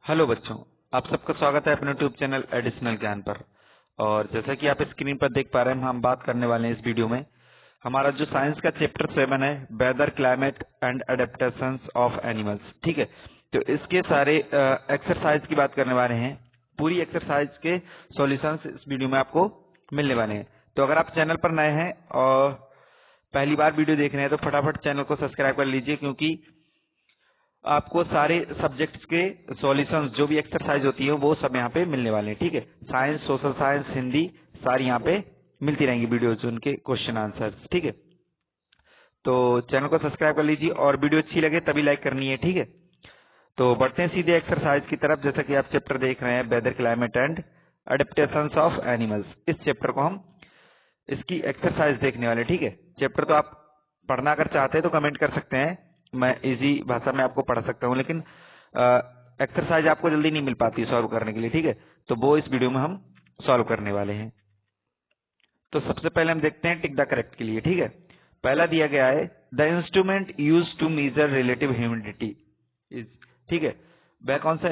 Hello बच्चों, आप सबका स्वागत है अपने यूट्यूब चैनल एडिशनल ज्ञान पर। और जैसा कि आप स्क्रीन पर देख पा रहे हैं, हम बात करने वाले हैं इस वीडियो में हमारा जो साइंस का चैप्टर 7 है, weather climate and adaptations of animals. ठीक है, तो इसके सारे एक्सरसाइज की बात करने वाले हैं। पूरी एक्सरसाइज के सॉल्यूशंस इस वीडियो में आपको मिलने वाले हैं। तो अगर आप चैनल पर नए हैं और पहली बार वीडियो देख रहे हैं तो फटाफट चैनल को सब्सक्राइब कर लीजिए, क्योंकि आपको सारे सब्जेक्ट्स के सॉल्यूशंस जो भी एक्सरसाइज होती है वो सब यहाँ पे मिलने वाले हैं। ठीक है, साइंस, सोशल साइंस, हिंदी सारी यहाँ पे मिलती रहेंगी वीडियोज, उनके क्वेश्चन आंसर्स। ठीक है, तो चैनल को सब्सक्राइब कर लीजिए और वीडियो अच्छी लगे तभी लाइक करनी है। ठीक है, तो बढ़ते हैं सीधे एक्सरसाइज की तरफ। जैसा कि आप चैप्टर देख रहे हैं, weather climate and adaptations of animals, इस चैप्टर को हम इसकी एक्सरसाइज देखने वाले। ठीक है, चैप्टर तो आप पढ़ना अगर चाहते हैं तो कमेंट कर सकते हैं, मैं इजी भाषा में आपको पढ़ा सकता हूं, लेकिन एक्सरसाइज आपको जल्दी नहीं मिल पाती सॉल्व करने के लिए। ठीक है, तो वो इस वीडियो में हम सॉल्व करने वाले हैं। तो सबसे पहले हम देखते हैं टिक द करेक्ट के लिए। ठीक है, पहला दिया गया है the instrument use to measure relative humidity is. ठीक है, वह कौन सा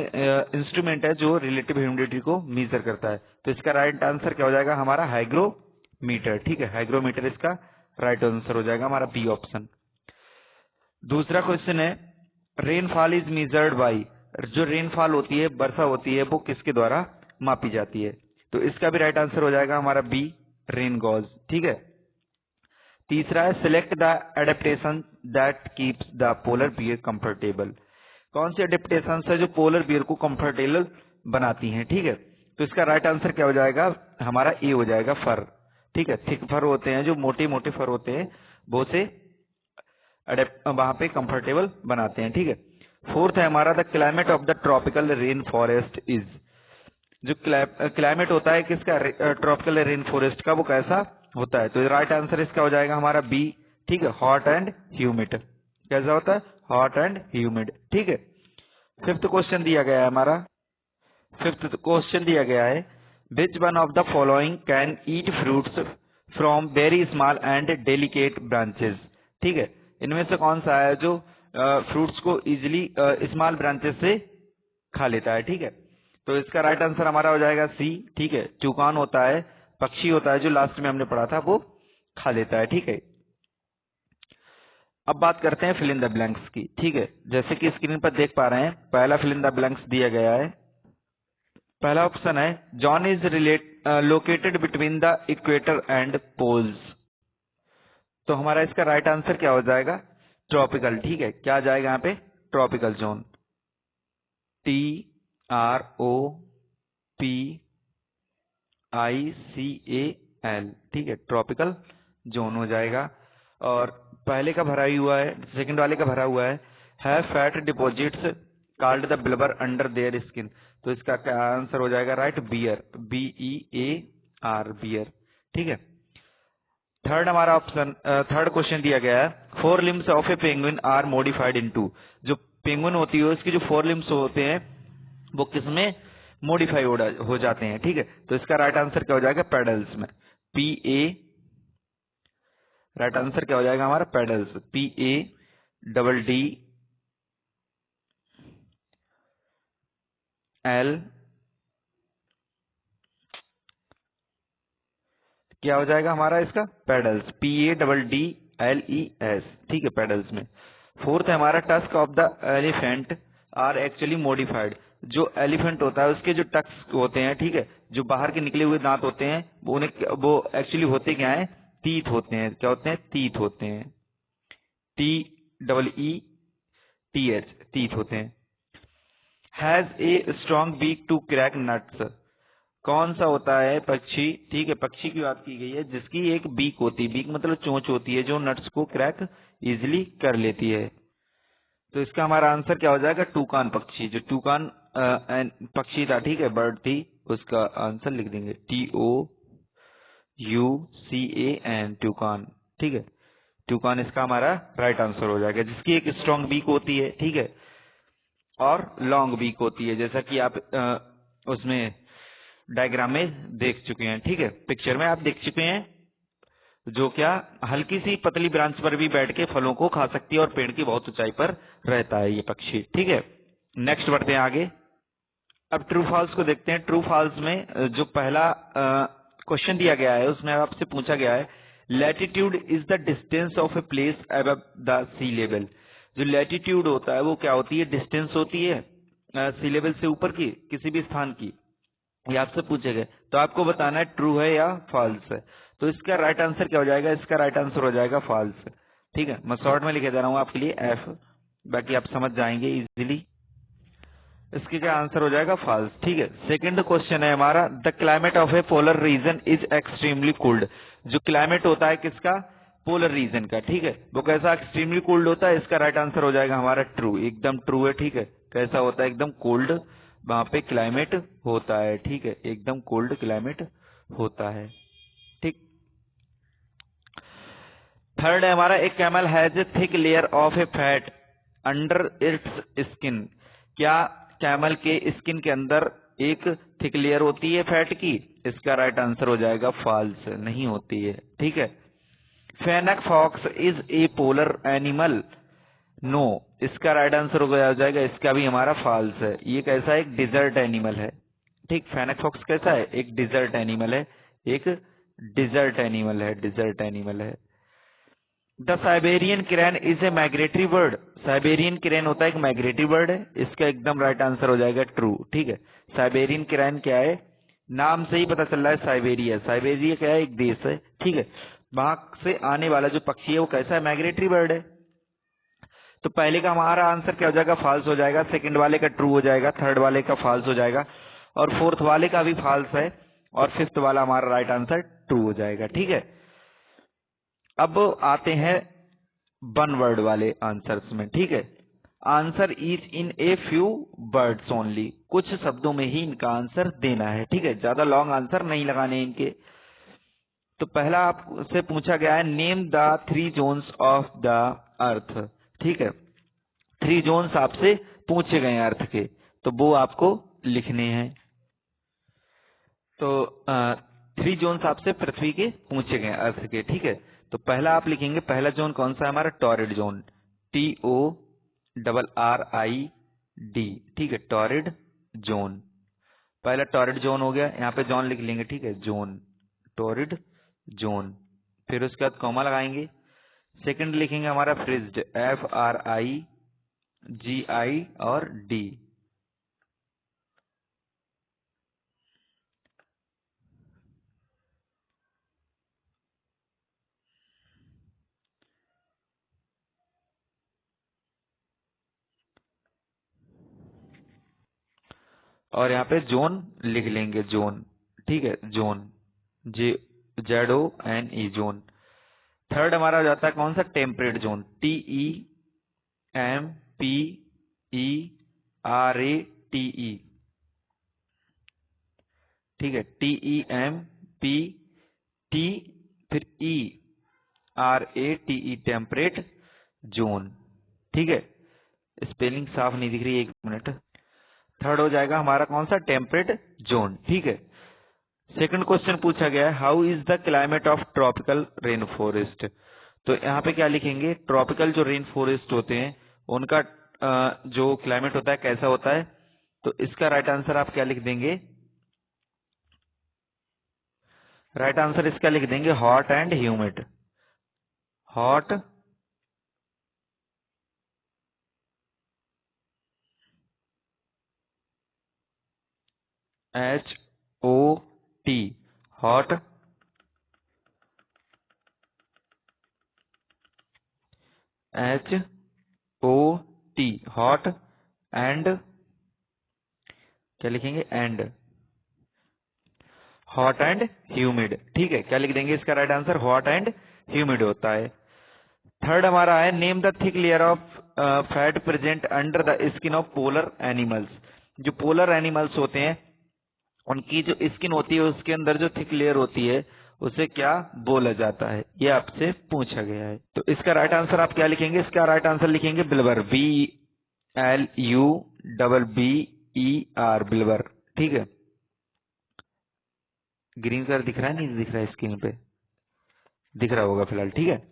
इंस्ट्रूमेंट है जो रिलेटिव ह्यूमिडिटी को मेजर करता है? तो इसका राइट आंसर क्या हो जाएगा? हमारा हाइग्रोमीटर। ठीक है, हाइग्रोमीटर इसका राइट आंसर हो जाएगा, हमारा बी ऑप्शन। दूसरा क्वेश्चन है रेनफॉल इज मेजर्ड बाई। जो रेनफॉल होती है, वर्षा होती है, वो किसके द्वारा मापी जाती है? तो इसका भी राइट आंसर हो जाएगा हमारा बी, रेन गॉज। ठीक है, तीसरा है select the adaptation that keeps the polar bear comfortable. कौन सी एडेप्टेशन है जो पोलर बियर को कंफर्टेबल बनाती हैं? ठीक है, तो इसका राइट आंसर क्या हो जाएगा? हमारा ए हो जाएगा, फर। ठीक है, थिक फर होते हैं, जो मोटे मोटे फर होते हैं, वो से वहां पे कंफर्टेबल बनाते हैं। ठीक है, फोर्थ है हमारा the climate of the tropical rain forest is. जो क्लाइमेट होता है किसका? ट्रॉपिकल रेन फॉरेस्ट का, वो कैसा होता है? तो राइट आंसर इसका हो जाएगा हमारा बी। ठीक है, हॉट एंड ह्यूमिड। कैसा होता है? Hot and humid. ठीक है, फिफ्थ क्वेश्चन दिया गया है हमारा। फिफ्थ क्वेश्चन दिया गया है which one of the following can eat fruits from very small and delicate branches. ठीक है, इनमें से कौन सा है जो फ्रूट्स को इजिली स्मॉल ब्रांचेस से खा लेता है? ठीक है, तो इसका राइट आंसर हमारा हो जाएगा सी। ठीक है, टूकान होता है, पक्षी होता है, जो लास्ट में हमने पढ़ा था, वो खा लेता है। ठीक है, अब बात करते हैं फिल इन द ब्लैंक्स की। ठीक है, जैसे कि स्क्रीन पर देख पा रहे हैं, पहला फिल इन द ब्लैंक्स दिया गया है। पहला ऑप्शन है zone is located between the equator and poles. तो हमारा इसका राइट आंसर क्या हो जाएगा? ट्रॉपिकल। ठीक है, क्या आ जाएगा यहाँ पे? Tropical zone, TROPICAL। ठीक है, ट्रॉपिकल जोन हो जाएगा। और पहले का भरा ही हुआ है, सेकंड वाले का भरा हुआ है fat deposits called the blubber under their skin. तो इसका क्या आंसर हो जाएगा? Right, bear, BEAR, bear. ठीक है, थर्ड हमारा ऑप्शन, थर्ड क्वेश्चन दिया गया है four limbs of a penguin are modified into. जो पेंगुइन होती है उसकी जो फोर लिम्स होते हैं वो किसमें मॉडिफाई हो जाते हैं? ठीक है, तो इसका राइट आंसर क्या हो जाएगा? पेडल्स में, PA। राइट आंसर क्या हो जाएगा हमारा? Paddles, PADDL। क्या हो जाएगा हमारा इसका? Paddles, PADDLES। ठीक है, पेडल्स में। फोर्थ है हमारा tusk of the elephant are actually modified. जो एलिफेंट होता है उसके जो टक्स होते हैं, ठीक है, जो बाहर के निकले हुए दांत होते हैं, वो एक्चुअली होते क्या है? तीत होते हैं। क्या होते हैं? तीत होते हैं, TEETH, तीत होते हैं। Has a strong beak to crack nuts. कौन सा होता है पक्षी? ठीक है, पक्षी की बात की गई है जिसकी एक बीक होती है, बीक मतलब चोंच होती है, जो नट्स को क्रैक इजिली कर लेती है। तो इसका हमारा आंसर क्या हो जाएगा? टूकान पक्षी। जो टूकान पक्षी था, ठीक है, बर्ड थी, उसका आंसर लिख देंगे TOUCAN, टूकान। ठीक है, टूकान इसका हमारा राइट आंसर हो जाएगा, जिसकी एक स्ट्रॉन्ग बीक होती है, ठीक है, और लॉन्ग बीक होती है, जैसा कि आप उसमें डायग्राम में देख चुके हैं। ठीक है, पिक्चर में आप देख चुके हैं, जो क्या हल्की सी पतली ब्रांच पर भी बैठ के फलों को खा सकती है और पेड़ की बहुत ऊंचाई पर रहता है ये पक्षी। ठीक है, नेक्स्ट बढ़ते हैं आगे। अब ट्रू फॉल्स को देखते हैं। ट्रू फॉल्स में जो पहला क्वेश्चन दिया गया है उसमें आपसे पूछा गया है latitude is the distance of a place above the sea level. जो लैटिट्यूड होता है वो क्या होती है, डिस्टेंस होती है सी लेवल से ऊपर की किसी भी स्थान की, ये आपसे पूछे गए। तो आपको बताना है ट्रू है या फॉल्स है। तो इसका राइट आंसर क्या हो जाएगा, इसका राइट आंसर हो जाएगा फॉल्स। ठीक है, मैं शॉर्ट में लिखे दे रहा हूँ आपके लिए एफ, बाकी आप समझ जाएंगे इजीली। इसके क्या आंसर हो जाएगा फॉल्स। ठीक है, सेकंड क्वेश्चन है हमारा the climate of A polar region is extremely cold. जो क्लाइमेट होता है किसका, पोलर रीजन का। ठीक है, वो कैसा एक्सट्रीमली कोल्ड होता है, इसका राइट आंसर हो जाएगा हमारा ट्रू, एकदम ट्रू है। ठीक है, कैसा होता है, एकदम कोल्ड वहां पे क्लाइमेट होता है। ठीक है, एकदम कोल्ड क्लाइमेट होता है। ठीक, थर्ड है हमारा एक camel has a thick layer of A fat under its skin. क्या कैमल के स्किन के अंदर एक थिक लेयर होती है फैट की, इसका राइट आंसर हो जाएगा फॉल्स, नहीं होती है। ठीक है, fennec fox is a polar animal, no, इसका राइट आंसर हो जाएगा, इसका भी हमारा फॉल्स है। ये कैसा है, एक डिजर्ट एनिमल है। ठीक, फेनक फॉक्स कैसा है, एक डिजर्ट एनिमल है, एक डिजर्ट एनिमल है, डिजर्ट एनिमल है। The Siberian crane is a migratory bird, Siberian crane होता है एक माइग्रेटरी बर्ड है, इसका एकदम राइट आंसर हो जाएगा ट्रू। ठीक है, साइबेरियन क्रेन क्या है, नाम से ही पता चल रहा है साइबेरिया, साइबेरिया क्या है, एक देश है। ठीक है, वहां से आने वाला जो पक्षी है वो कैसा है, माइग्रेटरी बर्ड है। तो पहले का हमारा आंसर क्या हो जाएगा, फॉल्स हो जाएगा, सेकंड वाले का ट्रू हो जाएगा, थर्ड वाले का फॉल्स हो जाएगा, और फोर्थ वाले का भी फॉल्स है, और फिफ्थ वाला हमारा राइट आंसर ट्रू हो जाएगा। ठीक है, अब आते हैं वन वर्ड वाले आंसर्स में। ठीक है, answer is in a few words only, कुछ शब्दों में ही इनका आंसर देना है। ठीक है, ज्यादा लॉन्ग आंसर नहीं लगाने इनके। तो पहला आपसे पूछा गया है name the three zones of the earth. ठीक है, थ्री जोन्स आपसे पूछे गए हैं अर्थ के, तो वो आपको लिखने हैं। तो थ्री जोन्स आपसे पृथ्वी के पूछे गए अर्थ के। ठीक है, तो पहला आप लिखेंगे, पहला जोन कौन सा है हमारा, टॉरिड जोन, TORRID। ठीक है, टॉरिड जोन, पहला टॉरिड जोन हो गया, यहाँ पे जोन लिख लेंगे। ठीक है, जोन, टॉरिड जोन, फिर उसके बाद कॉमा लगाएंगे। सेकंड लिखेंगे हमारा फ्रिज्ड, FRIGI और D। और यहाँ पे जोन लिख लेंगे, जोन। ठीक है, जोन, ZONE, जोन। थर्ड हमारा हो जाता है कौन सा, टेम्परेट जोन, TEMPERATE। ठीक है, TEMPT फिर ERATE, टेम्परेट जोन। ठीक है, स्पेलिंग साफ नहीं दिख रही, एक मिनट। थर्ड हो जाएगा हमारा कौन सा, टेम्परेट जोन। ठीक है, सेकंड क्वेश्चन पूछा गया है how is the climate of tropical rain forest. तो यहाँ पे क्या लिखेंगे, ट्रॉपिकल जो रेन फॉरेस्ट होते हैं उनका जो क्लाइमेट होता है कैसा होता है। तो इसका राइट आंसर आप क्या लिख देंगे, राइट आंसर इसका लिख देंगे hot and humid, hot HOT, hot, HOT, hot, and क्या लिखेंगे, एंड, हॉट एंड ह्यूमिड। ठीक है, क्या लिख देंगे इसका right answer, hot and humid होता है। थर्ड हमारा है name the thick layer of fat present under the skin of polar animals. जो पोलर एनिमल्स होते हैं उनकी जो स्किन होती है उसके अंदर जो थिक लेयर होती है उसे क्या बोला जाता है, ये आपसे पूछा गया है। तो इसका राइट आंसर आप क्या लिखेंगे, इसका राइट आंसर लिखेंगे बिल्वर, BLUBBER, बिल्वर। ठीक है, ग्रीन कलर दिख रहा है, नहीं दिख रहा है, स्क्रीन पे दिख रहा होगा फिलहाल। ठीक है,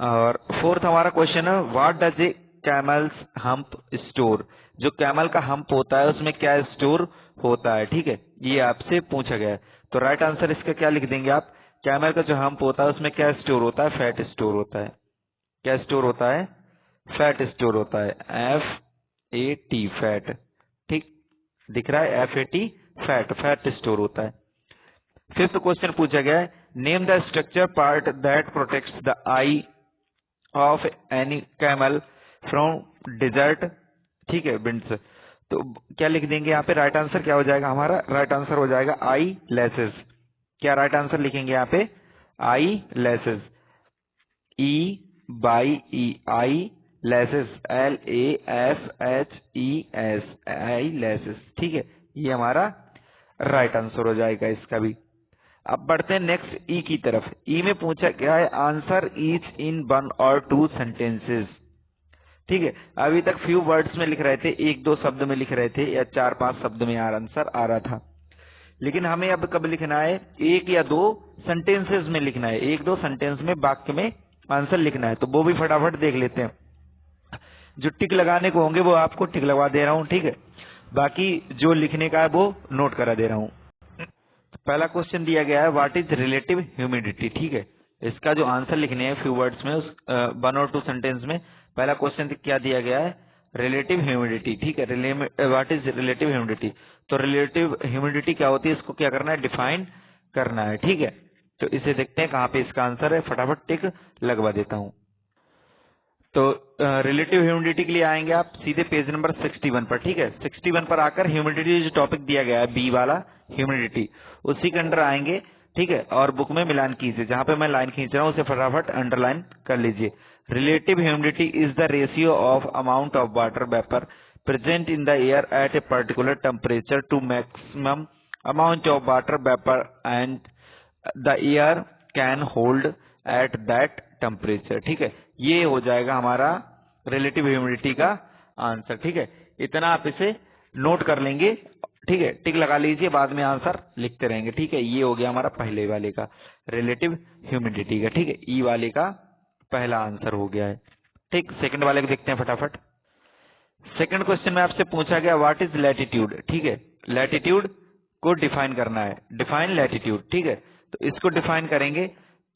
और फोर्थ हमारा क्वेश्चन है what does a camel's hump store. जो कैमल का हम्प होता है उसमें क्या स्टोर होता है, ठीक है, ये आपसे पूछा गया है। तो राइट आंसर इसका क्या लिख देंगे आप, कैमल का जो हम्प होता है उसमें क्या स्टोर होता है, फैट स्टोर होता है। क्या स्टोर होता है, फैट स्टोर होता है, FAT फैट, ठीक दिख रहा है, FAT फैट, फैट स्टोर होता है। फिफ्थ क्वेश्चन पूछा गया है, name the structure part that protects the eye of any camel from desert, ठीक है, विंड्स। तो क्या लिख देंगे यहाँ पे, राइट आंसर क्या हो जाएगा हमारा, राइट आंसर हो जाएगा आई लेसेस। क्या राइट आंसर लिखेंगे यहाँ पे, आई लेसेस, E/E, आई लेसेस, LASHES, आई लेसेस, ठीक है, ये हमारा राइट आंसर हो जाएगा इसका भी। अब बढ़ते हैं नेक्स्ट ई की तरफ। ई में पूछा क्या है, आंसर ईच इन 1 और 2 सेंटेंसेस, ठीक है। अभी तक फ्यू वर्ड्स में लिख रहे थे, 1-2 शब्द में लिख रहे थे या 4-5 शब्द में आंसर आ रहा था, लेकिन हमें अब कब लिखना है, 1 या 2 सेंटेंसेस में लिखना है, 1-2 सेंटेंस में वाक्य में आंसर लिखना है। तो वो भी फटाफट देख लेते हैं। जो टिक लगाने को होंगे वो आपको टिक लगवा दे रहा हूं, ठीक है, बाकी जो लिखने का है वो नोट करा दे रहा हूं। तो पहला क्वेश्चन दिया गया है, व्हाट इज रिलेटिव ह्यूमिडिटी, ठीक है, इसका जो आंसर लिखने हैं फ्यू वर्ड्स में, उस 1 और 2 सेंटेंस में। पहला क्वेश्चन क्या दिया गया है, रिलेटिव ह्यूमिडिटी, ठीक है, व्हाट इज रिलेटिव ह्यूमिडिटी। तो रिलेटिव ह्यूमिडिटी क्या होती है, इसको क्या करना है, डिफाइन करना है, ठीक है। तो इसे देखते हैं कहाँ पे इसका आंसर है, फटाफट टिक लगवा देता हूं। तो रिलेटिव ह्यूमिडिटी के लिए आएंगे आप सीधे पेज नंबर 61 पर, ठीक है, 61 पर आकर ह्यूमिडिटी जो टॉपिक दिया गया है बी वाला ह्यूमिडिटी, उसी के अंडर आएंगे, ठीक है, और बुक में मिलान कीजिए, जहां पे मैं लाइन खींच रहा हूं उसे फटाफट अंडरलाइन कर लीजिए। Relative humidity is the ratio of amount of water vapour present in the air at a particular temperature to maximum amount of water vapour and the air can hold at that temperature, ठीक है, ये हो जाएगा हमारा relative humidity का answer, ठीक है। इतना आप इसे नोट कर लेंगे, ठीक है, टिक लगा लीजिए, बाद में आंसर लिखते रहेंगे, ठीक है। ये हो गया हमारा पहले वाले का रिलेटिव ह्यूमिडिटी का, ठीक है, ई वाले का पहला आंसर हो गया है, ठीक। सेकंड वाले को देखते हैं फटाफट। सेकंड क्वेश्चन में आपसे पूछा गया व्हाट इज लैटिट्यूड, ठीक है, लैटिट्यूड को डिफाइन करना है, डिफाइन लैटिट्यूड, ठीक है। तो इसको डिफाइन करेंगे,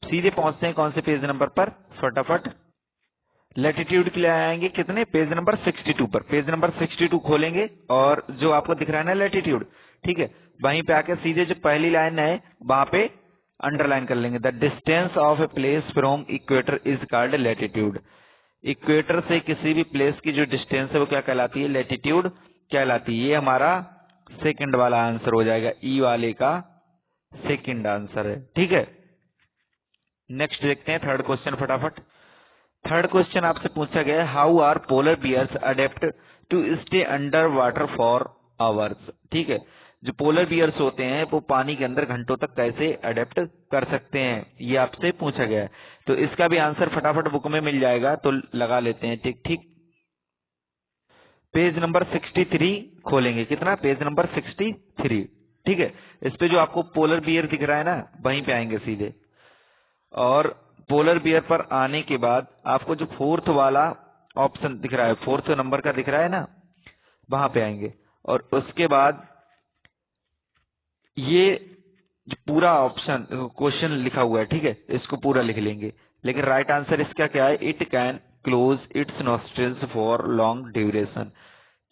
सीधे पहुंचते हैं कौन से पेज नंबर पर, फटाफट लैटिट्यूड के लिए आएंगे, कितने, पेज नंबर 62 पर। पेज नंबर 62 खोलेंगे और जो आपको दिख रहा है ना लैटिट्यूड, ठीक है, वहीं पे आके सीधे जो पहली लाइन है वहां पे अंडरलाइन कर लेंगे, the distance of a place from equator is called latitude. Equator से किसी भी प्लेस की जो डिस्टेंस है वो क्या कहलाती है, लैटिट्यूड कहलाती है। ये हमारा सेकंड वाला आंसर हो जाएगा, ई वाले का सेकंड आंसर है, ठीक है। नेक्स्ट देखते हैं थर्ड क्वेश्चन फटाफट। थर्ड क्वेश्चन आपसे पूछा गया है, how are polar bears adapt to stay under water for hours, ठीक है। जो पोलर बियर्स होते हैं वो पानी के अंदर घंटों तक कैसे अडेप्ट कर सकते हैं, ये आपसे पूछा गया है। तो इसका भी आंसर फटाफट बुक में मिल जाएगा, तो लगा लेते हैं टिक, ठीक। पेज नंबर 63 खोलेंगे, कितना, पेज नंबर 63, ठीक है। इस पे जो आपको पोलर बियर दिख रहा है ना, वहीं पे आएंगे सीधे, और पोलर बियर पर आने के बाद आपको जो फोर्थ वाला ऑप्शन दिख रहा है, फोर्थ नंबर का दिख रहा है ना, वहां पे आएंगे, और उसके बाद ये जो पूरा ऑप्शन क्वेश्चन लिखा हुआ है, ठीक है, इसको पूरा लिख लेंगे। लेकिन राइट आंसर इसका क्या है, it can close it's nostrils for long duration.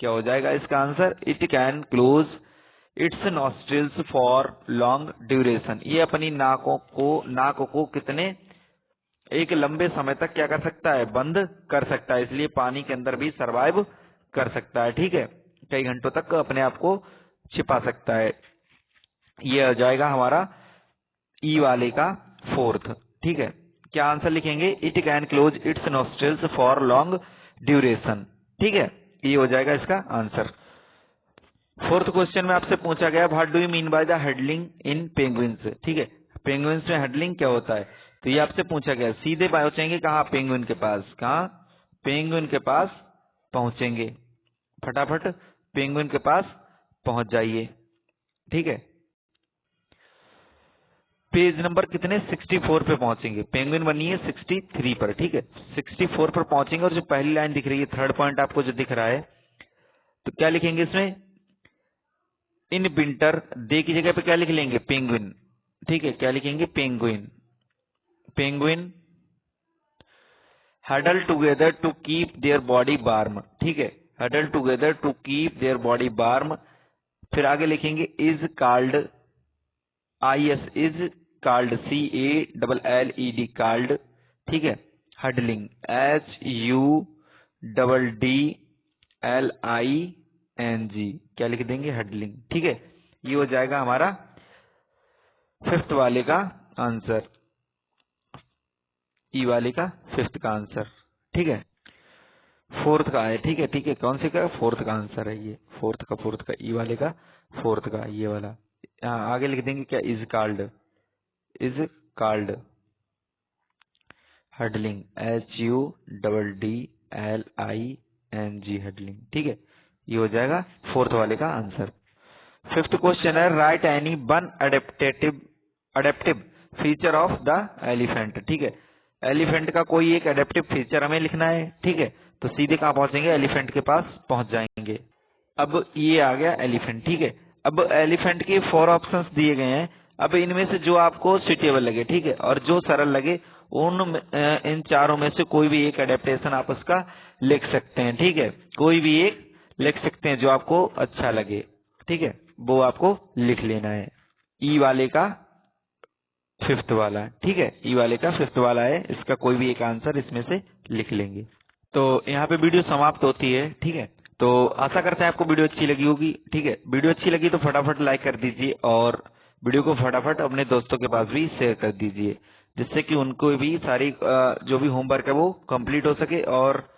क्या हो जाएगा इसका answer, it can close it's nostrils for long duration. ये अपनी नाक को कितने एक लंबे समय तक क्या कर सकता है, बंद कर सकता है, इसलिए पानी के अंदर भी सरवाइव कर सकता है, ठीक है, कई घंटों तक अपने आप को छिपा सकता है। ये आ जाएगा हमारा ई वाले का फोर्थ, ठीक है। क्या आंसर लिखेंगे, it can close it's nostrils for long duration, ठीक है, ये हो जाएगा इसका आंसर। फोर्थ क्वेश्चन में आपसे पूछा गया, what do you mean by the huddling in penguins, ठीक है, पेंगुइन्स में हडलिंग क्या होता है। तो ये आपसे पूछा गया, सीधे पहुंचेंगे कहाँ, पेंगुइन के पास, कहाँ, पेंगुइन के पास पहुंचेंगे, फटाफट पेंगुइन के पास पहुंच जाइए, ठीक है। पेज नंबर कितने, 64 पे पहुंचेंगे, पेंगुइन बनी है 63 पर, ठीक है, 64 पर पहुंचेंगे, और जो पहली लाइन दिख रही है, थर्ड पॉइंट आपको जो दिख रहा है, तो क्या लिखेंगे इसमें, इन विंटर, दे की जगह पे क्या लिख लेंगे, पेंगुइन। ठीक है, क्या लिखेंगे, penguin. Penguin huddle together to keep their body warm. ठीक है, huddle together to keep their body warm. फिर आगे लिखेंगे is called, IS is called, CALLED called. ठीक है, हडलिंग, HUDDLING, क्या लिख देंगे, हडलिंग। ठीक है, ये हो जाएगा हमारा फिफ्थ वाले का आंसर, ई वाले का फिफ्थ का आंसर। ठीक है, फोर्थ का है। ठीक है, ठीक है, कौन से का, फोर्थ का आंसर है ये, फोर्थ का ई वाले का फोर्थ का, ये वाला। आगे लिख देंगे क्या, is called, is called huddling, HUDDLING, huddling. ठीक है, ये हो जाएगा फोर्थ वाले का आंसर। फिफ्थ क्वेश्चन है, write any one adaptive feature of the elephant. ठीक है, एलिफेंट का कोई एक अडेप्टिव फीचर हमें लिखना है। ठीक है, तो सीधे कहां पहुंचेंगे, एलिफेंट के पास पहुंच जाएंगे। अब ये आ गया एलिफेंट। ठीक है, अब एलिफेंट के 4 ऑप्शंस दिए गए हैं। अब इनमें से जो आपको सुटेबल लगे, ठीक है, और जो सरल लगे, इन चारों में से कोई भी एक अडेप्टेशन आप उसका लिख सकते हैं। ठीक है, कोई भी एक लिख सकते हैं जो आपको अच्छा लगे। ठीक है, वो आपको लिख लेना है। ई वाले का फिफ्थ वाला। ठीक है, ई वाले का फिफ्थ वाला है, इसका कोई भी एक आंसर इसमें से लिख लेंगे। तो यहाँ पे वीडियो समाप्त होती है। ठीक है, तो आशा करते हैं आपको वीडियो अच्छी लगी होगी। ठीक है, वीडियो अच्छी लगी तो फटाफट लाइक कर दीजिए और वीडियो को फटाफट अपने दोस्तों के पास भी शेयर कर दीजिए, जिससे कि उनको भी सारी जो भी होमवर्क है वो कंप्लीट हो सके और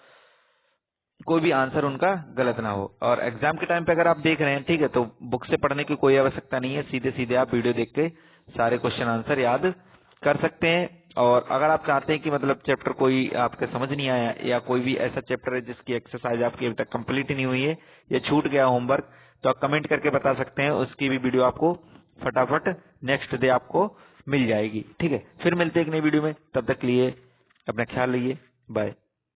कोई भी आंसर उनका गलत ना हो। और एग्जाम के टाइम पे अगर आप देख रहे हैं, ठीक है, तो बुक से पढ़ने की कोई आवश्यकता नहीं है, सीधे सीधे आप वीडियो देख के सारे क्वेश्चन आंसर याद कर सकते हैं। और अगर आप चाहते हैं कि मतलब चैप्टर कोई आपके समझ नहीं आया या कोई भी ऐसा चैप्टर है जिसकी एक्सरसाइज आपकी अभी तक कंप्लीट ही नहीं हुई है या छूट गया होमवर्क, तो आप कमेंट करके बता सकते हैं, उसकी भी वीडियो आपको फटाफट नेक्स्ट डे आपको मिल जाएगी। ठीक है, फिर मिलते हैं एक नई वीडियो में, तब तक के लिए अपना ख्याल रखिए, बाय।